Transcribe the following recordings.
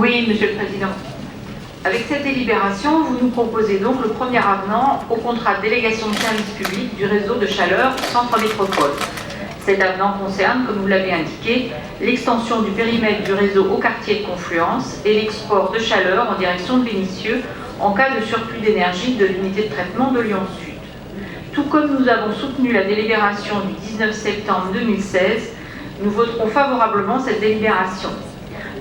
Oui, Monsieur le Président. Avec cette délibération, vous nous proposez donc le premier avenant au contrat de délégation de service public du réseau de chaleur Centre Métropole. Cet avenant concerne, comme vous l'avez indiqué, l'extension du périmètre du réseau au quartier de Confluence et l'export de chaleur en direction de Vénissieux en cas de surplus d'énergie de l'unité de traitement de Lyon Sud. Tout comme nous avons soutenu la délibération du 19 septembre 2016, nous voterons favorablement cette délibération.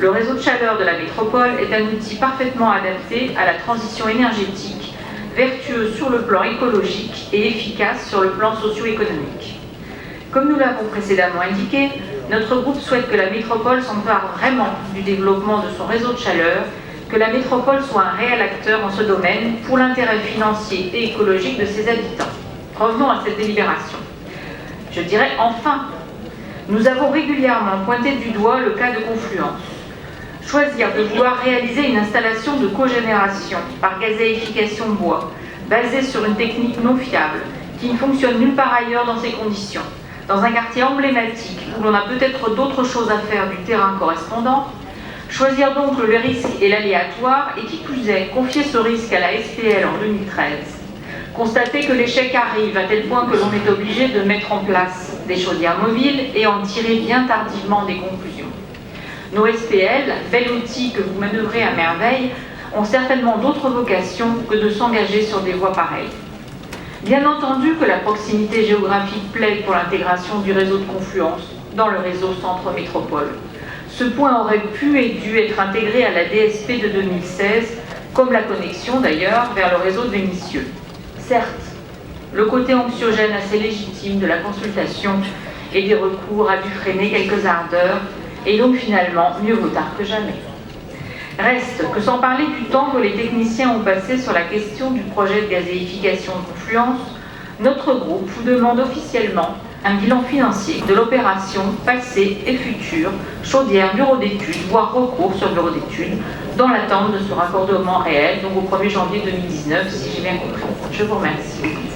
Le réseau de chaleur de la métropole est un outil parfaitement adapté à la transition énergétique, vertueux sur le plan écologique et efficace sur le plan socio-économique. Comme nous l'avons précédemment indiqué, notre groupe souhaite que la métropole s'empare vraiment du développement de son réseau de chaleur, que la métropole soit un réel acteur en ce domaine pour l'intérêt financier et écologique de ses habitants. Revenons à cette délibération. Je dirais enfin, nous avons régulièrement pointé du doigt le cas de Confluence. Choisir de vouloir réaliser une installation de cogénération par gazéification bois, basée sur une technique non fiable, qui ne fonctionne nulle part ailleurs dans ces conditions, dans un quartier emblématique où l'on a peut-être d'autres choses à faire du terrain correspondant, choisir donc le risque et l'aléatoire, et qui plus est, confier ce risque à la SPL en 2013. Constater que l'échec arrive à tel point que l'on est obligé de mettre en place des chaudières mobiles et en tirer bien tardivement des conclusions. Nos SPL, bel outil que vous manœuvrez à merveille, ont certainement d'autres vocations que de s'engager sur des voies pareilles. Bien entendu que la proximité géographique plaide pour l'intégration du réseau de Confluence dans le réseau Centre Métropole. Ce point aurait pu et dû être intégré à la DSP de 2016, comme la connexion d'ailleurs vers le réseau de Vénissieux. Certes, le côté anxiogène assez légitime de la consultation et des recours a dû freiner quelques ardeurs, et donc finalement, mieux vaut tard que jamais. Reste que sans parler du temps que les techniciens ont passé sur la question du projet de gazéification de Confluence, notre groupe vous demande officiellement un bilan financier de l'opération passée et future, chaudière, bureau d'études, voire recours sur bureau d'études, dans l'attente de ce raccordement réel, donc au 1er janvier 2019, si j'ai bien compris. Je vous remercie.